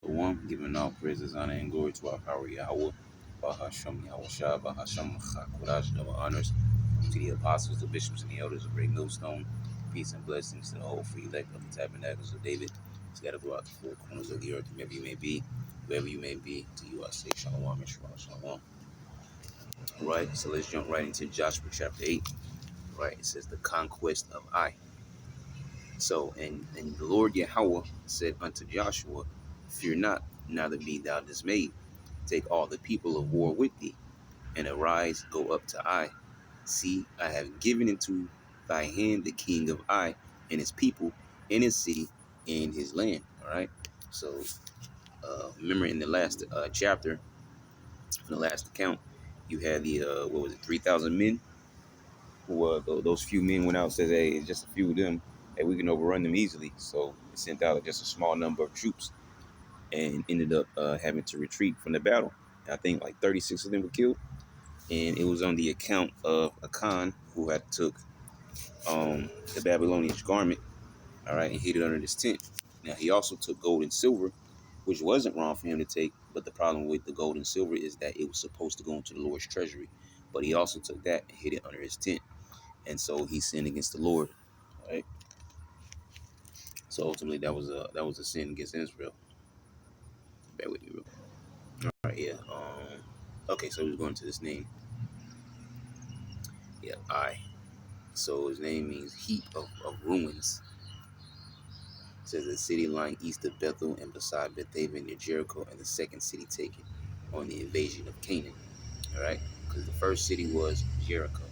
One, giving all praises, honor, and glory to our power Yahweh, Bahasham Yahweh Shah, Bahasham Chakodash, double honors to the apostles, the bishops, and the elders of Great Millstone. Peace and blessings to the whole free elect of the tabernacles of David, scattered throughout the four corners of the earth, wherever you may be, to you I say Shalom and Shalom. Shalom. All right, so let's jump right into Joshua chapter 8. All right, it says the conquest of Ai. So, and the Lord Yahweh said unto Joshua, fear not, neither be thou dismayed. Take all the people of war with thee, and arise, go up to Ai. See, I have given into thy hand the king of Ai, and his people, and his city, and his land. All right. So, remember in the last chapter, in the last account, you had the 3,000 men who those few men went out and said, hey, it's just a few of them, hey, we can overrun them easily. So they sent out just a small number of troops and ended up having to retreat from the battle. And I think like 36 of them were killed. And it was on the account of Akan, who had took the Babylonian garment, all right, and hid it under his tent. Now he also took gold and silver, which wasn't wrong for him to take, but the problem with the gold and silver is that it was supposed to go into the Lord's treasury. But he also took that and hid it under his tent. And so he sinned against the Lord. Right? So ultimately that was a sin against Israel. Bear with me real quick. All right, yeah. Okay, so we're going to this name. Yeah, I. So his name means heap of ruins. It says the city lying east of Bethel and beside Bethaven near Jericho, and the second city taken on the invasion of Canaan. All right, because the first city was Jericho.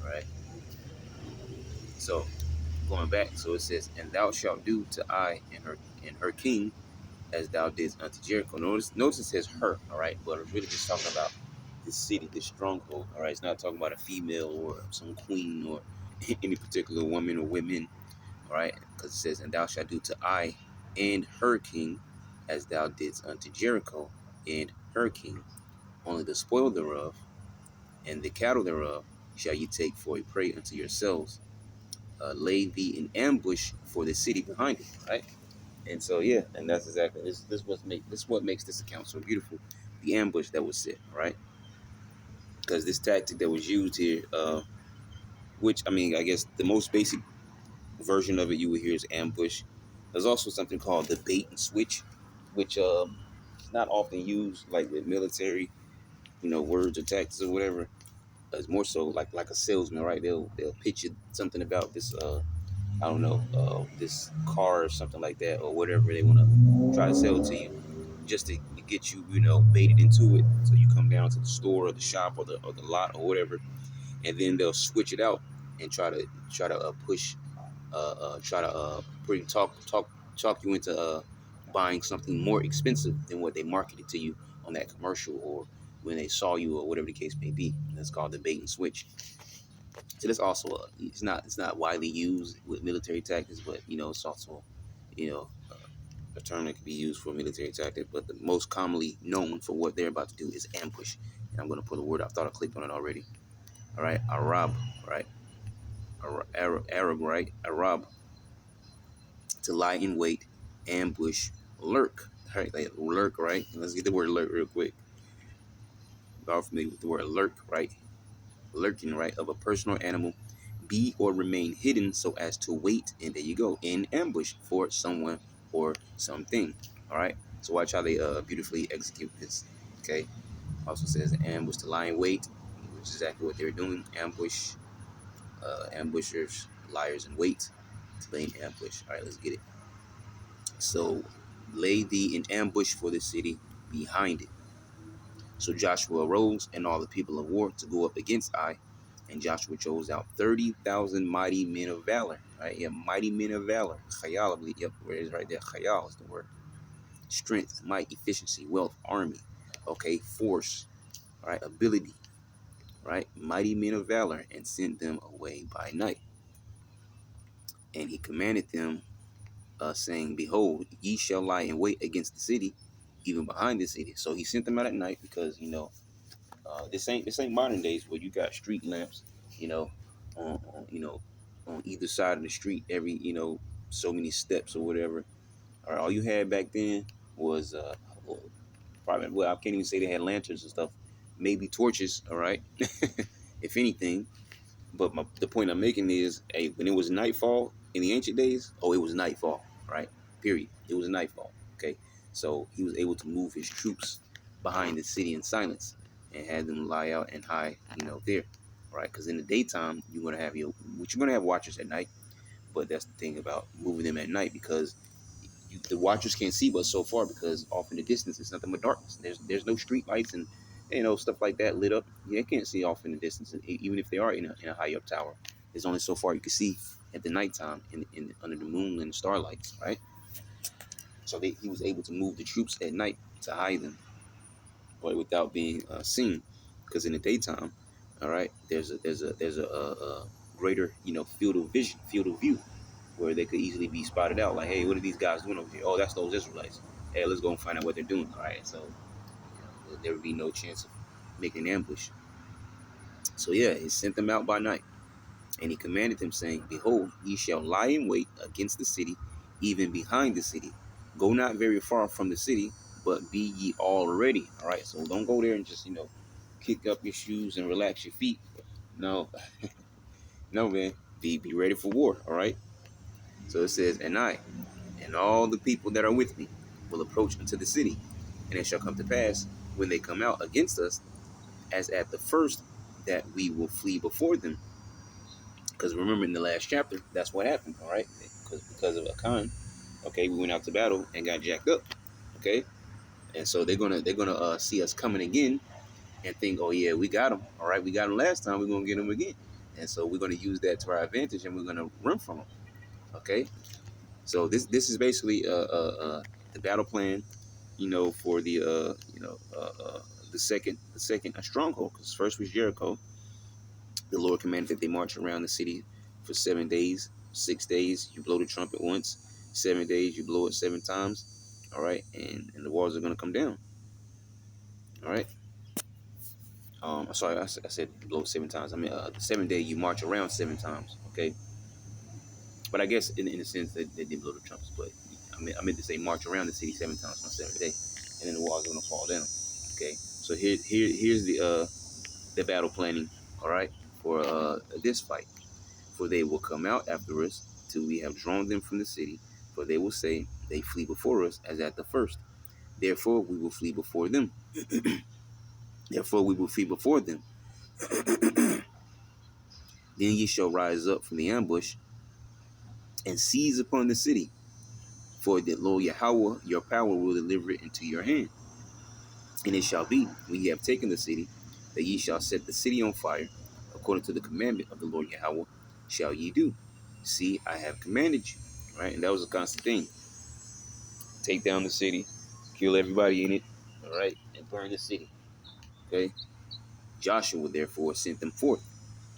All right. So going back, so it says, and thou shalt do to Ai and her king as thou didst unto Jericho. Notice it says her, all right, but it's really just talking about this city, this stronghold, all right. It's not talking about a female or some queen or any particular woman or women, all right, because it says, and thou shalt do to Ai and her king as thou didst unto Jericho and her king. Only the spoil thereof and the cattle thereof shall ye take for a prey unto yourselves. Lay thee in ambush for the city behind it, right? And so yeah, and that's exactly this what makes this account so beautiful. The ambush that was set, right? Because this tactic that was used here, which I mean, I guess the most basic version of it you would hear is ambush. There's also something called the bait and switch, which is not often used like with military, words or tactics or whatever. It's more so like a salesman, right? They'll pitch you something about this I don't know, this car or something like that, or whatever they want to try to sell to you, just to get you, baited into it. So you come down to the store or the shop or the lot or whatever, and then they'll switch it out and try to push, try to bring talk you into buying something more expensive than what they marketed to you on that commercial or when they saw you or whatever the case may be. That's called the bait and switch. So that's also it's not widely used with military tactics, but it's also you know a term that can be used for military tactic. But the most commonly known for what they're about to do is ambush. And I'm going to put a word. I thought I clicked on it already. All right, Arab, right? Arab, right? Arab, to lie in wait, ambush, lurk. All right, like lurk, right? Let's get the word lurk real quick. Y'all are familiar with the word lurk, right? Lurking, right, of a person or animal, be or remain hidden so as to wait, and there you go, in ambush for someone or something. All right, so watch how they beautifully execute this. Okay, also says ambush, to lie in wait, which is exactly what they're doing. Ambush, ambushers, liars in wait, to lay in ambush. All right, let's get it. So lay thee in ambush for the city behind it. So Joshua arose and all the people of war to go up against Ai. And Joshua chose out 30,000 mighty men of valor. Right? Yeah, mighty men of valor. Chayal, I believe. Yep, where it is right there. Chayal is the word. Strength, might, efficiency, wealth, army. Okay, force. All right, ability. Right? Mighty men of valor, and sent them away by night. And he commanded them, saying, behold, ye shall lie in wait against the city, even behind the city. So he sent them out at night because, this ain't modern days where you got street lamps, on either side of the street every so many steps or whatever. All right, all you had back then was well, probably, well, I can't even say they had lanterns and stuff, maybe torches, all right, if anything. But the point I'm making is, hey, when it was nightfall in the ancient days, oh, it was nightfall, right? Period. It was nightfall. Okay, so he was able to move his troops behind the city in silence and had them lie out and hide, there, right? Because in the daytime, you're gonna have watchers at night, but that's the thing about moving them at night because the watchers can't see but so far because off in the distance it's nothing but darkness. There's no street lights and stuff like that lit up. Yeah, they can't see off in the distance, even if they are in a high up tower. There's only so far you can see at the nighttime under the moon and the starlights, right? So he was able to move the troops at night to hide them, but without being seen, because in the daytime, all right, there's a greater field of vision, field of view, where they could easily be spotted out. Like, hey, what are these guys doing over here? Oh, that's those Israelites. Hey, let's go and find out what they're doing. All right, so there would be no chance of making an ambush. So yeah, he sent them out by night, and he commanded them, saying, "Behold, ye shall lie in wait against the city, even behind the city. Go not very far from the city, but be ye all ready." All right, so don't go there and just kick up your shoes and relax your feet. No, no, man. Be ready for war. All right. So it says, "And and all the people that are with me will approach unto the city, and it shall come to pass when they come out against us, as at the first, that we will flee before them." Because remember, in the last chapter, that's what happened. All right, because of Akan, okay, we went out to battle and got jacked up. Okay, and so they're gonna see us coming again and think, oh yeah, we got them. All right, we got them last time. We're gonna get them again, and so we're gonna use that to our advantage, and we're gonna run from them. Okay, so this is basically the battle plan, for the second a stronghold. Because first was Jericho. The Lord commanded that they march around the city for 7 days. 6 days you blow the trumpet once. 7 days you blow it 7 times. All right, and the walls are gonna come down. All right. Sorry, I said blow it 7 times. I mean, the 7th day you march around 7 times. Okay, but I guess in a sense they did blow the trumpets. But I meant to say march around the city 7 times on 7th day, and then the walls are gonna fall down. Okay, so here's the battle planning. All right, for this fight. For they will come out after us till we have drawn them from the city. For they will say, they flee before us as at the first. Therefore we will flee before them. Therefore we will flee before them. Then ye shall rise up from the ambush and seize upon the city. For the Lord Yahweh, your power, will deliver it into your hand. And it shall be, when ye have taken the city, that ye shall set the city on fire, according to the commandment of the Lord Yahweh, shall ye do. See, I have commanded you. Right? And that was a constant thing. Take down the city, kill everybody in it, all right, and burn the city. Okay. Joshua therefore sent them forth,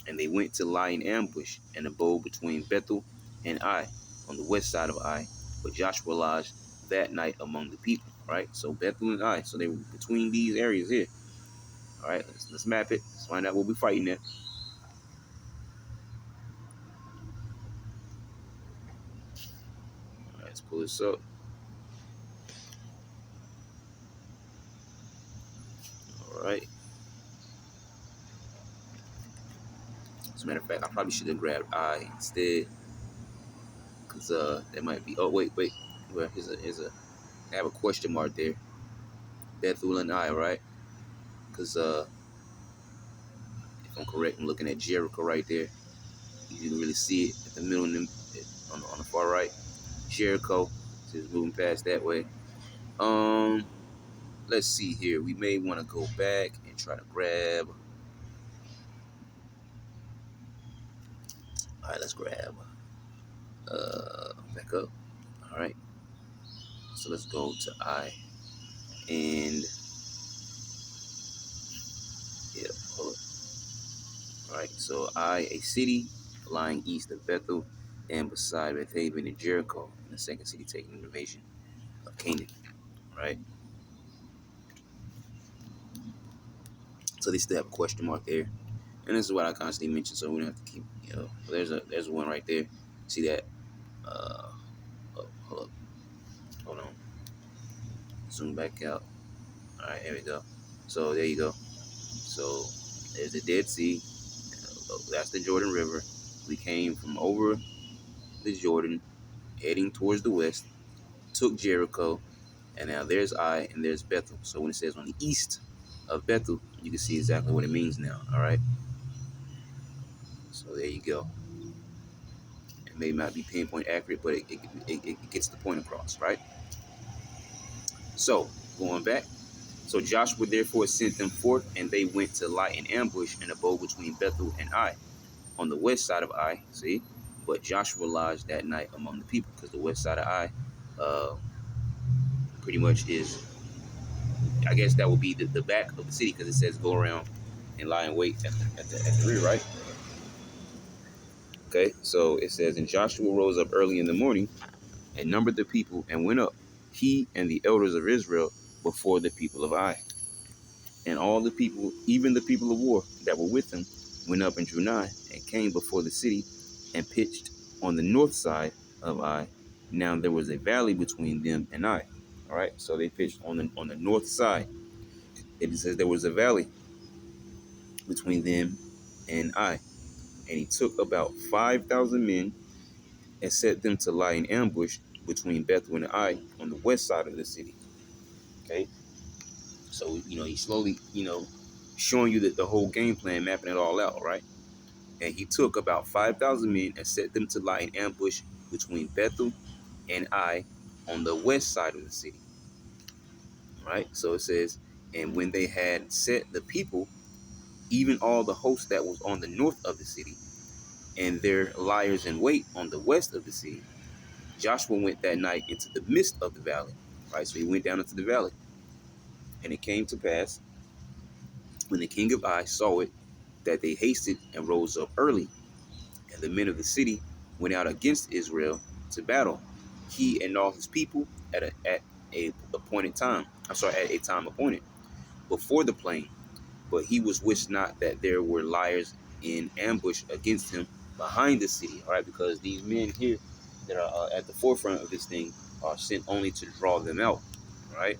and they went to lie in ambush and abode between Bethel and Ai, on the west side of Ai. But Joshua lodged that night among the people. All right. So Bethel and Ai. So they were between these areas here. All right. Let's map it. Let's find out what we're fighting at. All right, let's pull this up. All right. As a matter of fact, I probably should have grabbed I instead, because that might be. Oh wait. Well, I have a question mark there. Bethel and I, right? Because if I'm correct, I'm looking at Jericho right there. You can really see it at the middle and on the far right. Jericho, so it's moving past that way. Let's see here. We may want to go back and try to grab. All right, let's grab. Back up. All right. So let's go to I and yeah, hold up. All right. So I, a city lying east of Bethel and beside Bethaven and Jericho, and the second city taking an invasion of Canaan. Right. So they still have a question mark there. And this is what I constantly mention, so we don't have to keep, there's one right there. See that? Oh, hold up. Hold on. Zoom back out. All right, here we go. So there you go. So there's the Dead Sea. That's the Jordan River. We came from over the Jordan, heading towards the west, took Jericho, and now there's Ai and there's Bethel. So when it says on the east of Bethel, you can see exactly what it means now. All right. So there you go. It may not be pinpoint accurate, but it gets the point across, right? So going back. So Joshua therefore sent them forth, and they went to lie in ambush and abode between Bethel and Ai, on the west side of Ai. See, but Joshua lodged that night among the people, because the west side of Ai, uh, pretty much is, I guess that would be the back of the city, because it says go around and lie in wait at the rear, right? Okay, so it says, and Joshua rose up early in the morning and numbered the people and went up, he and the elders of Israel, before the people of Ai. And all the people, even the people of war that were with him, went up and drew nigh, and came before the city, and pitched on the north side of Ai. Now there was a valley between them and Ai. All right, so they pitched on the north side. It says there was a valley between them and Ai. And he took about 5,000 men and set them to lie in ambush between Bethel and Ai on the west side of the city. Okay, so he's slowly showing you that the whole game plan, mapping it all out, right? And he took about 5,000 men and set them to lie in ambush between Bethel and Ai on the west side of the city. Right? So it says, and when they had set the people, even all the host that was on the north of the city, and their liers in wait on the west of the city, Joshua went that night into the midst of the valley. Right? So he went down into the valley. And it came to pass, when the king of Ai saw it, that they hasted and rose up early, and the men of the city went out against Israel to battle, he and all his people at a appointed time. I'm sorry, at a time appointed before the plain. But he was wished not that there were liars in ambush against him behind the city. All right, because these men here that are at the forefront of this thing are sent only to draw them out. All right,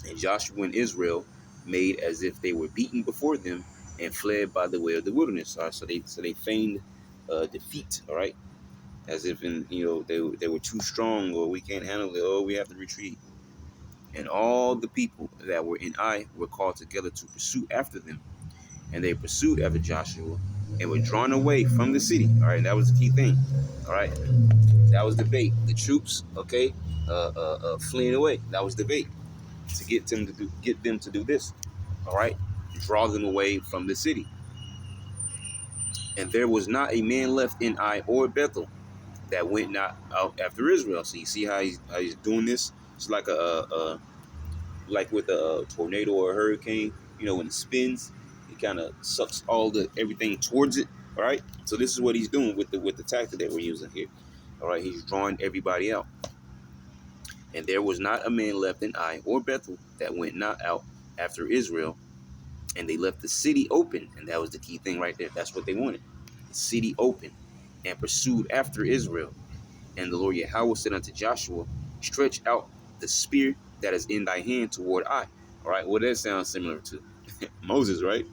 and Joshua and Israel made as if they were beaten before them and fled by the way of the wilderness. All right, so they feigned defeat. All right, as if they were too strong, or we can't handle it, or we have to retreat. And all the people that were in Ai were called together to pursue after them, and they pursued after Joshua and were drawn away from the city. All right, and that was the key thing. All right, that was the bait. The troops, okay, fleeing away. That was the bait to get them to do this. All right, draw them away from the city. And there was not a man left in Ai or Bethel that went not out after Israel. So you see how he's doing this. It's like like with a tornado or a hurricane. When it spins, it kind of sucks everything towards it. All right. So this is what he's doing with the tactic that we're using here. All right. He's drawing everybody out. And there was not a man left in Ai or Bethel that went not out after Israel. And they left the city open. And that was the key thing right there. That's what they wanted. The city open, and pursued after Israel. And the Lord Yahweh said unto Joshua, stretch out the spear that is in thy hand toward Ai. All right, what that sounds similar to? Moses, right?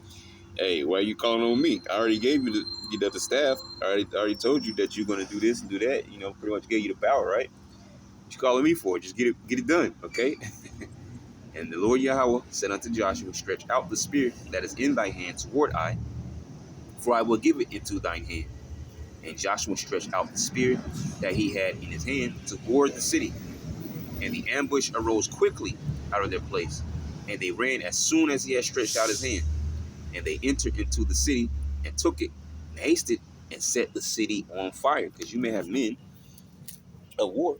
Hey, why are you calling on me? I already gave you the staff. I already told you that you're going to do this and do that. Pretty much gave you the power, right? What you calling me for? Just get it done, okay? And the Lord Yahweh said unto Joshua, stretch out the spear that is in thy hand toward Ai, for I will give it into thine hand. And Joshua stretched out the spear that he had in his hand toward the city. And the ambush arose quickly out of their place. And they ran as soon as he had stretched out his hand. And they entered into the city and took it, and hasted, and set the city on fire. Because you may have men of war,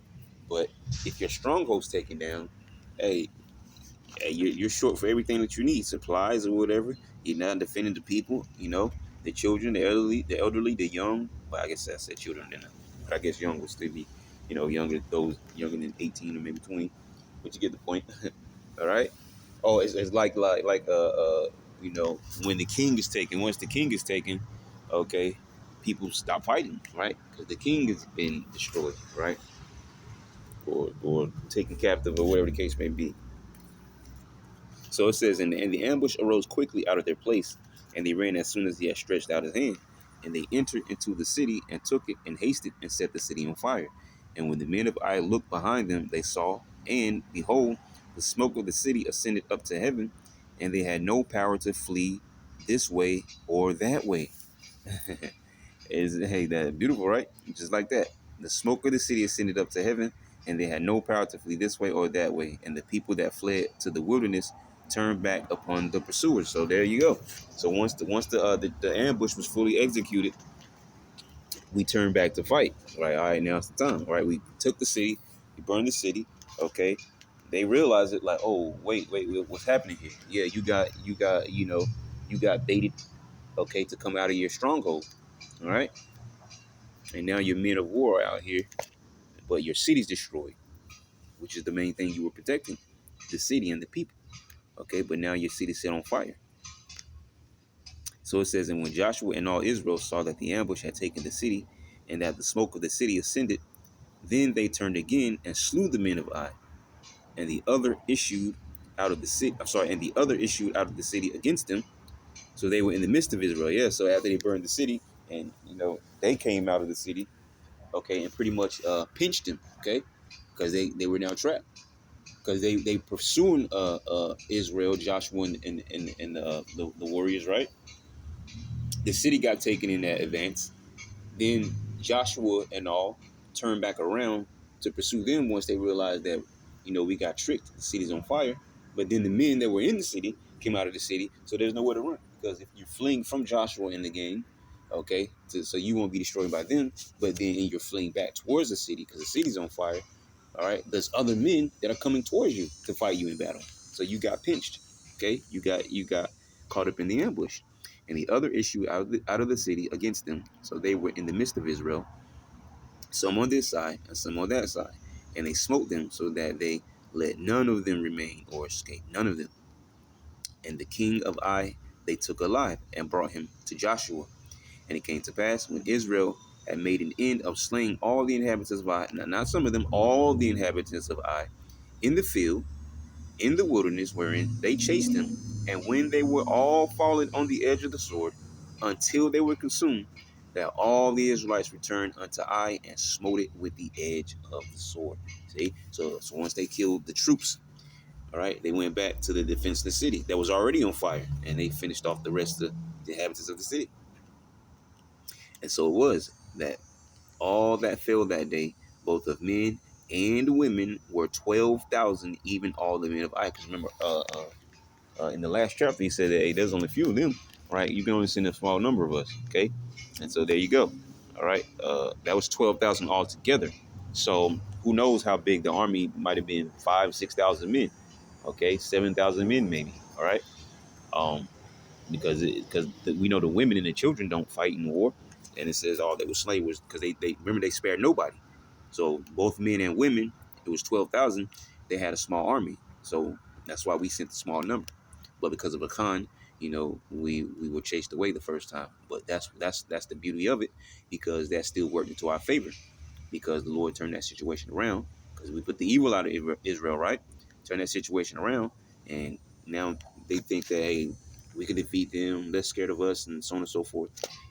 but if your stronghold's taken down, hey, you're short for everything that you need, supplies or whatever. You're not defending the people, the children, the elderly, the young. Well, I guess I said children, then. But I guess young would still be, those younger than 18 or maybe 20. But you get the point. All right. Oh, it's when the king is taken. Once the king is taken, okay, people stop fighting, right? Because the king has been destroyed, right? or taken captive or whatever the case may be. So it says, and the ambush arose quickly out of their place, and they ran as soon as he had stretched out his hand. And they entered into the city and took it and hasted and set the city on fire. And when the men of Ai looked behind them, they saw, and behold, the smoke of the city ascended up to heaven, and they had no power to flee this way or that way. Is hey, that beautiful, right? Just like that. The smoke of the city ascended up to heaven, and they had no power to flee this way or that way. And the people that fled to the wilderness turned back upon the pursuers. So there you go. So once the ambush was fully executed, we turned back to fight. Right. All right. Now it's the time. All right. We took the city. We burned the city. Okay. They realized it. Like, oh, wait, what's happening here? Yeah, you got baited. Okay, to come out of your stronghold. All right. And now your men of war are out here, but your city's destroyed, which is the main thing you were protecting, the city and the people. Okay, but now your city's set on fire. So it says, and when Joshua and all Israel saw that the ambush had taken the city, and that the smoke of the city ascended, then they turned again and slew the men of Ai, and the other issued out of the city. I'm sorry, and the other issued out of the city against them. So they were in the midst of Israel. Yeah. So after they burned the city, and they came out of the city, okay, and pretty much pinched him, okay, because they were now trapped, because they pursuing Israel, Joshua and the warriors, right? The city got taken in that advance. Then Joshua and all turned back around to pursue them once they realized that we got tricked. The city's on fire. But then the men that were in the city came out of the city, so there's nowhere to run, because if you're fleeing from Joshua in the game, okay, so you won't be destroyed by them, but then you're fleeing back towards the city because the city's on fire. All right, there's other men that are coming towards you to fight you in battle, so you got pinched. Okay, you got caught up in the ambush, and the other issue out of the city against them. So they were in the midst of Israel, some on this side and some on that side, and they smote them so that they let none of them remain or escape, none of them. And the king of Ai they took alive and brought him to Joshua. And it came to pass, when Israel had made an end of slaying all the inhabitants of Ai, not some of them, all the inhabitants of Ai, in the field, in the wilderness wherein they chased them, and when they were all fallen on the edge of the sword, until they were consumed, that all the Israelites returned unto Ai and smote it with the edge of the sword. See, so once they killed the troops, all right, they went back to the defense of the city that was already on fire, and they finished off the rest of the inhabitants of the city. And so it was that all that fell that day, both of men and women, were 12,000, even all the men of Ai. Because remember, in the last chapter, he said that, hey, there's only a few of them, right? You can only send a small number of us, okay? And so there you go, all right? That was 12,000 altogether. So who knows how big the army might have been, 6,000 men, okay? 7,000 men maybe, all right? Um, because we know the women and the children don't fight in war, and it says all that was slain was because they remember they spared nobody. So both men and women, it was 12,000. They had a small army, so that's why we sent a small number. But because of Akan, we were chased away the first time. But that's the beauty of it, because that still worked into our favor, because the Lord turned that situation around, because we put the evil out of Israel, right? Turn that situation around, and now they think that, hey, we can defeat them, less scared of us, and so on and so forth.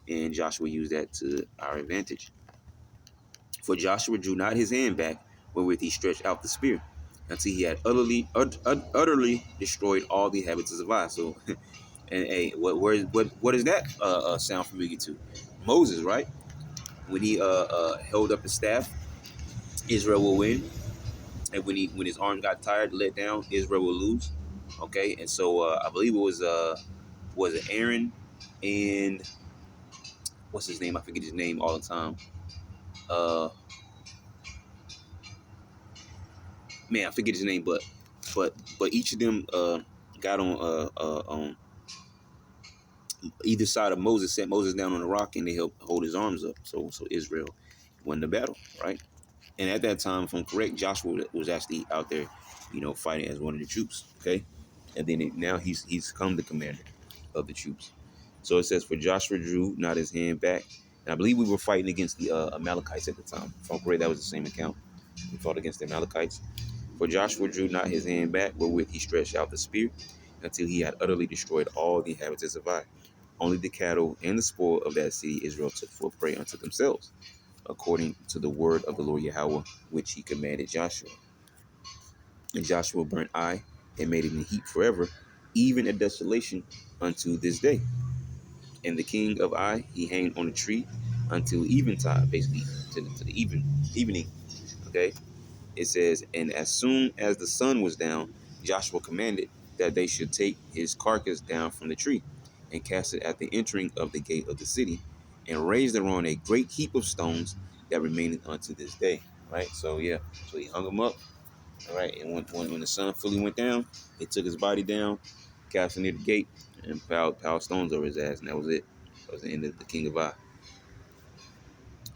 And Joshua used that to our advantage. For Joshua drew not his hand back, wherewith he stretched out the spear, until he had utterly destroyed all the inhabitants of Ai. So, and hey, what does that sound familiar to? Moses, right? When he held up his staff, Israel will win, and when his arm got tired, let down, Israel will lose. Okay, and so I believe it was it Aaron and what's his name? I forget his name all the time. Uh, man, I forget his name, but each of them got on either side of Moses, set Moses down on a rock, and they helped hold his arms up. So Israel won the battle, right? And at that time, if I'm correct, Joshua was actually out there, fighting as one of the troops. Okay, and then now he's come the commander of the troops. So it says, for Joshua drew not his hand back, and I believe we were fighting against the Amalekites at the time. If I'm correct, that was the same account. He fought against the Amalekites. For Joshua drew not his hand back, wherewith he stretched out the spear, until he had utterly destroyed all the inhabitants of Ai. Only the cattle and the spoil of that city Israel took for prey unto themselves, according to the word of the Lord Yahweh, which he commanded Joshua. And Joshua burnt Ai, and made it a heap forever, even a desolation unto this day. And the king of Ai he hanged on a tree until eventide, basically to the evening. Okay, it says, and as soon as the sun was down, Joshua commanded that they should take his carcass down from the tree, and cast it at the entering of the gate of the city, and raise thereon a great heap of stones that remaineth unto this day. Right. So yeah, so he hung him up. All right, and when the sun fully went down, they took his body down, cast it near the gate, and piled stones over his ass, and that was it. That was the end of the king of Ai.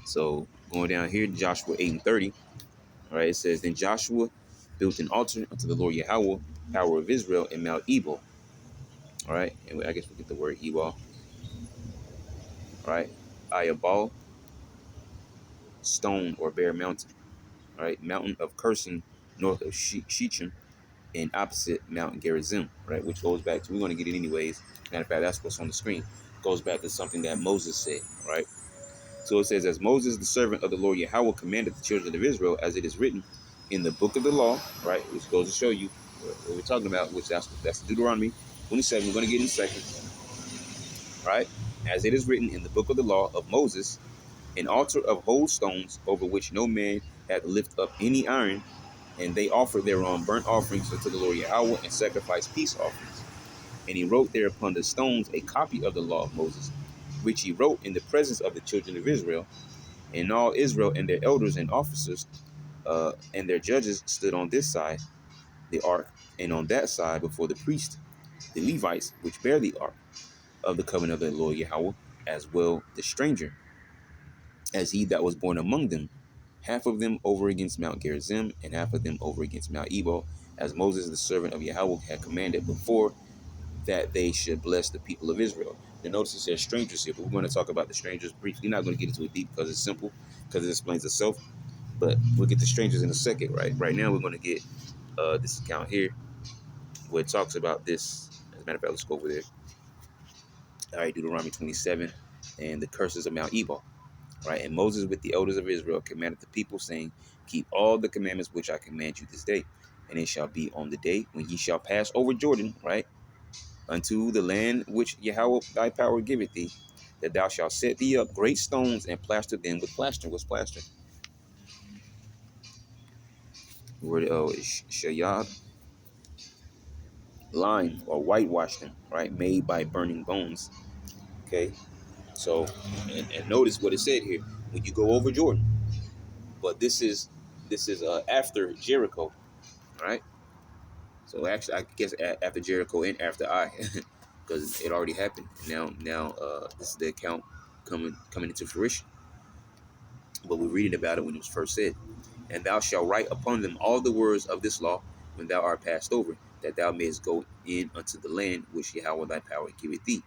So going down here, Joshua 8 and 30. All right, it says, then Joshua built an altar unto the Lord Yahweh, power of Israel, in Mount Ebal. All right, and I guess we get the word Ebal. All right, Iabal, stone or bare mountain. All right, mountain of cursing, north of Shechem, and opposite Mount Gerizim. Right, which goes back to, we're going to get it anyways. Matter of fact, that's what's on the screen. Goes back to something that Moses said. Right. So it says, as Moses, the servant of the Lord Yahweh, commanded the children of Israel, as it is written in the book of the law, right, which goes to show you what we're talking about, which that's Deuteronomy 27. We're going to get in a second, right? As it is written in the book of the law of Moses, an altar of whole stones over which no man had lift up any iron, and they offer thereon burnt offerings unto the Lord Yahweh and sacrifice peace offerings. And he wrote there upon the stones a copy of the law of Moses, which he wrote in the presence of the children of Israel. And all Israel and their elders and officers and their judges stood on this side, the ark, and on that side before the priest, the Levites, which bear the ark of the covenant of the Lord Yahweh, as well the stranger, as he that was born among them, half of them over against Mount Gerizim, and half of them over against Mount Ebal, as Moses the servant of Yahweh had commanded before, that they should bless the people of Israel. Now notice it says strangers here, but we're going to talk about the strangers briefly. Not going to get into it deep because it's simple, because it explains itself. But we'll get the strangers in a second, right? Right now, we're going to get this account here where it talks about this. As a matter of fact, let's go over there. All right, Deuteronomy 27 and the curses of Mount Ebal. Right, and Moses with the elders of Israel commanded the people, saying, keep all the commandments which I command you this day. And it shall be on the day when ye shall pass over Jordan, right, unto the land which Yahweh thy power giveth thee, that thou shalt set thee up great stones and plaster them with plaster. What's plaster? The word is shayab, lime or whitewash them, right? Made by burning bones. Okay, so and notice what it said here: when you go over Jordan. But this is after Jericho, right? So actually, I guess after Jericho and after Ai, because it already happened. Now this is the account coming into fruition. But we're reading about it when it was first said. And thou shalt write upon them all the words of this law when thou art passed over, that thou mayest go in unto the land which Yahweh thy power giveth thee,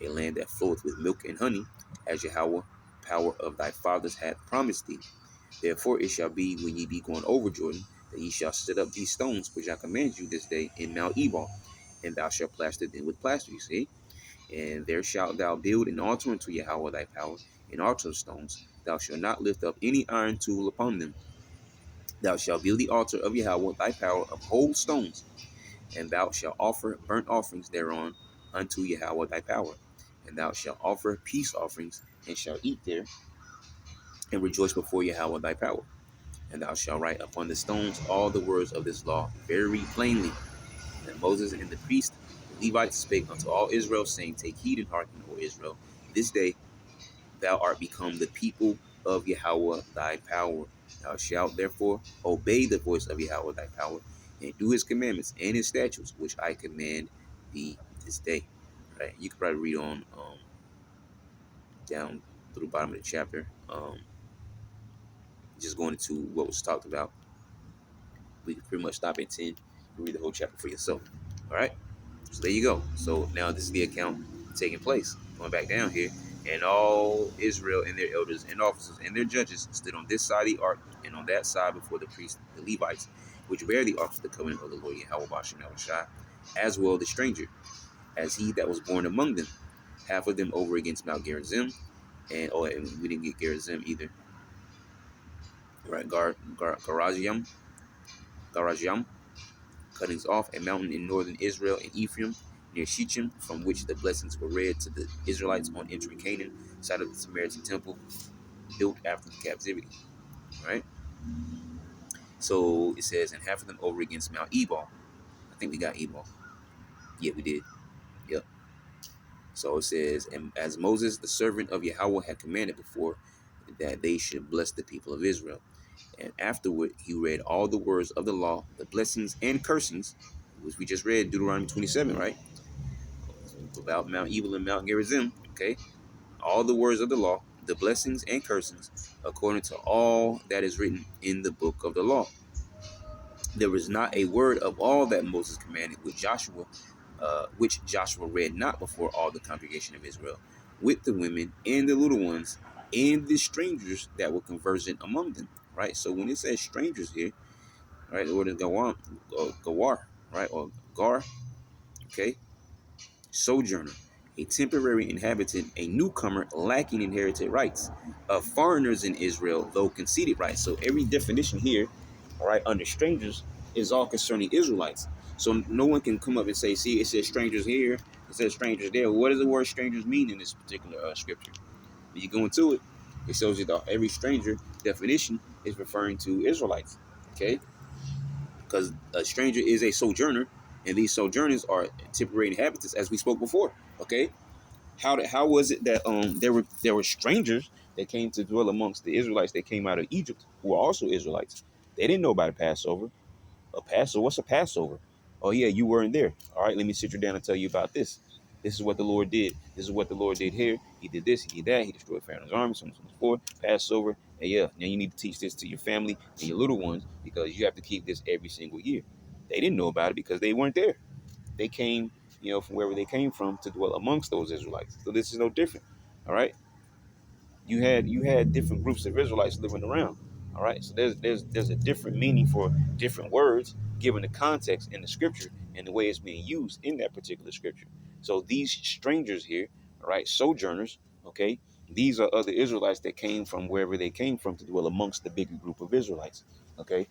a land that floweth with milk and honey, as Yahweh power of thy fathers hath promised thee. Therefore it shall be, when ye be going over Jordan, that ye shall set up these stones which I command you this day in Mount Ebal, and thou shalt plaster them with plaster, you see. And there shalt thou build an altar unto Yahweh thy power, an altar of stones. Thou shalt not lift up any iron tool upon them. Thou shalt build the altar of Yahweh thy power of whole stones, and thou shalt offer burnt offerings thereon unto Yahweh thy power. And thou shalt offer peace offerings, and shalt eat there, and rejoice before Yahweh thy power. And thou shalt write upon the stones all the words of this law very plainly. And Moses and the priest, the Levites, spake unto all Israel, saying, take heed and hearken, O Israel, this day thou art become the people of Yahweh thy power. Thou shalt therefore obey the voice of Yahweh thy power, and do his commandments and his statutes, which I command thee this day. Right? You can probably read on down through the bottom of the chapter. Just going into what was talked about. We can pretty much stop at 10 and read the whole chapter for yourself. All right? So there you go. So now this is the account taking place. Going back down here. And all Israel and their elders and officers and their judges stood on this side of the ark and on that side before the priests, the Levites, which bear the ark of the covenant of the Lord Yahweh Bashem Yahushua, as well the stranger, as he that was born among them. Half of them over against Mount Gerizim, and we didn't get Gerizim either, right? Garajam, cuttings off a mountain in northern Israel and Ephraim, near Shechem, from which the blessings were read to the Israelites on entering Canaan, side of the Samaritan temple, built after the captivity, right? So it says, and half of them over against Mount Ebal. I think we got Ebal. Yeah, we did. Yep. So it says, and as Moses, the servant of Yahweh, had commanded before, that they should bless the people of Israel. And afterward, he read all the words of the law, the blessings and cursings, which we just read, Deuteronomy 27, right? About Mount Ebal and Mount Gerizim, okay? All the words of the law, the blessings and cursings, according to all that is written in the book of the law. There was not a word of all that Moses commanded which Joshua read not before all the congregation of Israel, with the women and the little ones and the strangers that were conversant among them. Right. So when it says strangers here, right, the word is gawar, right, or gar, okay, sojourner, a temporary inhabitant, a newcomer lacking inherited rights, of foreigners in Israel, though conceded rights. So every definition here, all right, under strangers is all concerning Israelites. So no one can come up and say, see, it says strangers here, it says strangers there. What does the word strangers mean in this particular scripture? When you go into it, it shows you that every stranger definition is referring to Israelites, okay? Because a stranger is a sojourner, and these sojourners are temporary inhabitants, as we spoke before. Okay, how was it that there were strangers that came to dwell amongst the Israelites that came out of Egypt, who were also Israelites? They didn't know about a Passover. A Passover? What's a Passover? Oh yeah, you weren't there. All right, let me sit you down and tell you about this. This is what the Lord did. This is what the Lord did here. He did this. He did that. He destroyed Pharaoh's army. So on and so forth. Passover. And yeah, now you need to teach this to your family and your little ones because you have to keep this every single year. They didn't know about it because they weren't there. They came, from wherever they came from to dwell amongst those Israelites. So this is no different. All right. You had different groups of Israelites living around. All right, so there's a different meaning for different words given the context in the scripture and the way it's being used in that particular scripture. So these strangers here, all right, sojourners, okay, these are other Israelites that came from wherever they came from to dwell amongst the bigger group of Israelites. Okay,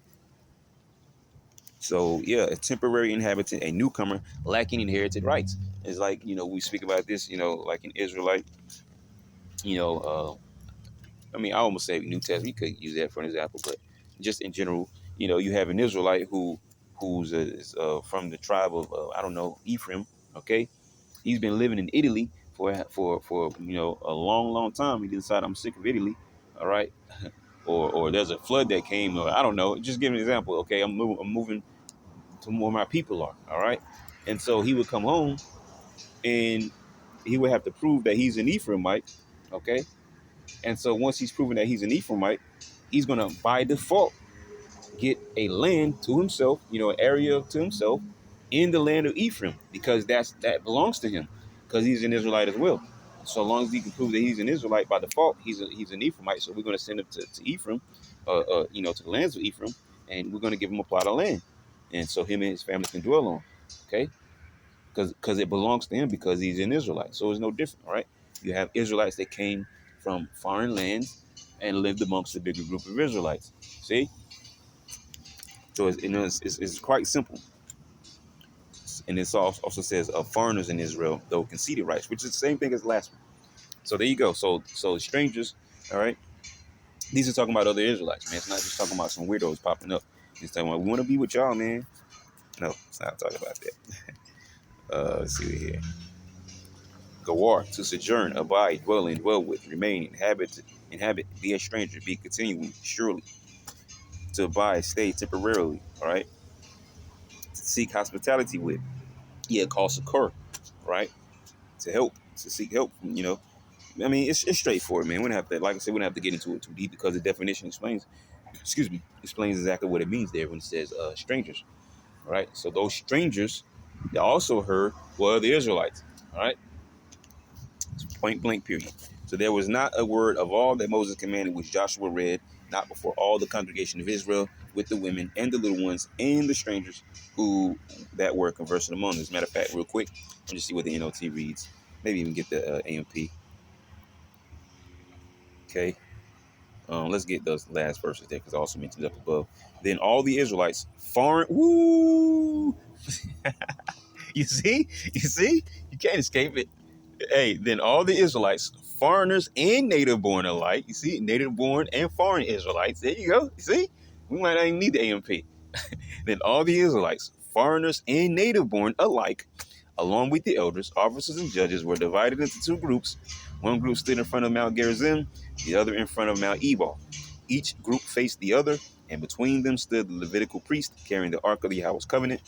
so yeah, a temporary inhabitant, a newcomer lacking inherited rights. It's like we speak about this, like an Israelite, you know. I mean, I almost say New Testament. We could use that for an example, but just in general, you have an Israelite who's from the tribe of I don't know, Ephraim. Okay, he's been living in Italy for a long, long time. He decided I'm sick of Italy. All right, or there's a flood that came, or I don't know. Just give an example. Okay, I'm moving to where my people are. All right, and so he would come home and he would have to prove that he's an Ephraimite. Okay, and so once he's proven that he's an Ephraimite, he's gonna by default get a land to himself, an area to himself in the land of Ephraim, because that belongs to him, because he's an Israelite as well. So long as he can prove that he's an Israelite by default, he's an Ephraimite. So we're gonna send him to Ephraim, to the lands of Ephraim, and we're gonna give him a plot of land, and so him and his family can dwell on. Okay, because it belongs to him because he's an Israelite. So it's no different, all right? You have Israelites that came from foreign lands and lived amongst the bigger group of Israelites. See? So it's quite simple. And it also says foreigners in Israel, though conceded rights, which is the same thing as the last one. So there you go. So strangers, all right? These are talking about other Israelites, man. It's not just talking about some weirdos popping up. It's talking about, we want to be with y'all, man. No, it's not talking about that. Let's see here. Gawar, to sojourn, abide, dwell with, remain, inhabit, be a stranger, be continuing, surely, to abide, stay temporarily, all right, to seek hospitality with, yeah, call succor, right, to help, to seek help, I mean, it's straightforward, man. We don't have to, like I said, we don't have to get into it too deep because the definition explains exactly what it means there when it says strangers, all right. So those strangers, they also heard were the Israelites, all right, point blank period. So there was not a word of all that Moses commanded which Joshua read, not before all the congregation of Israel, with the women and the little ones and the strangers who that were conversing among them. As a matter of fact, real quick, let me just see what the NLT reads. Maybe even get the AMP. Okay. Let's get those last verses there because I also mentioned up above. Then all the Israelites, foreign, woo, you see, you can't escape it. Hey, then all the Israelites, foreigners and native born alike. You see, native born and foreign Israelites. There you go. You see, we might not even need the AMP. Then all the Israelites, foreigners and native born alike, along with the elders, officers, and judges, were divided into two groups. One group stood in front of Mount Gerizim, the other in front of Mount Ebal. Each group faced the other, and between them stood the Levitical priest carrying the Ark of Yahweh's covenant.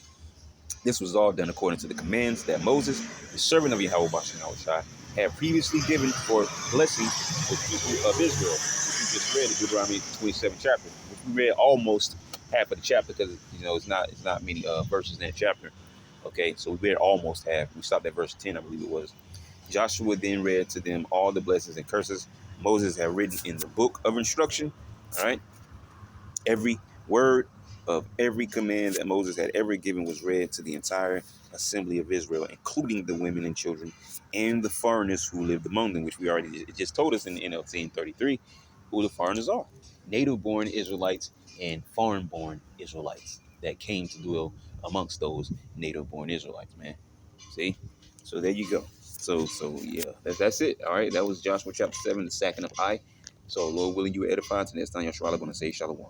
This was all done according to the commands that Moses, the servant of Yahweh Shai, had previously given for blessing the people of Israel, which we just read in Deuteronomy 27 chapter, which we read almost half of the chapter because it's not many verses in that chapter. Okay, so we read almost half. We stopped at verse 10, I believe it was. Joshua then read to them all the blessings and curses Moses had written in the book of instruction. All right. Every word of every command that Moses had ever given was read to the entire assembly of Israel, including the women and children and the foreigners who lived among them, which we already it just told us in the NLT in 33 who the foreigners are. Native-born Israelites and foreign-born Israelites that came to dwell amongst those native-born Israelites, man. See? So there you go. So yeah, that's it. All right, that was Joshua chapter 7, the sacking of Ai. So Lord willing, you were edified. So next time, Yahshua, I'm going to say Shalom.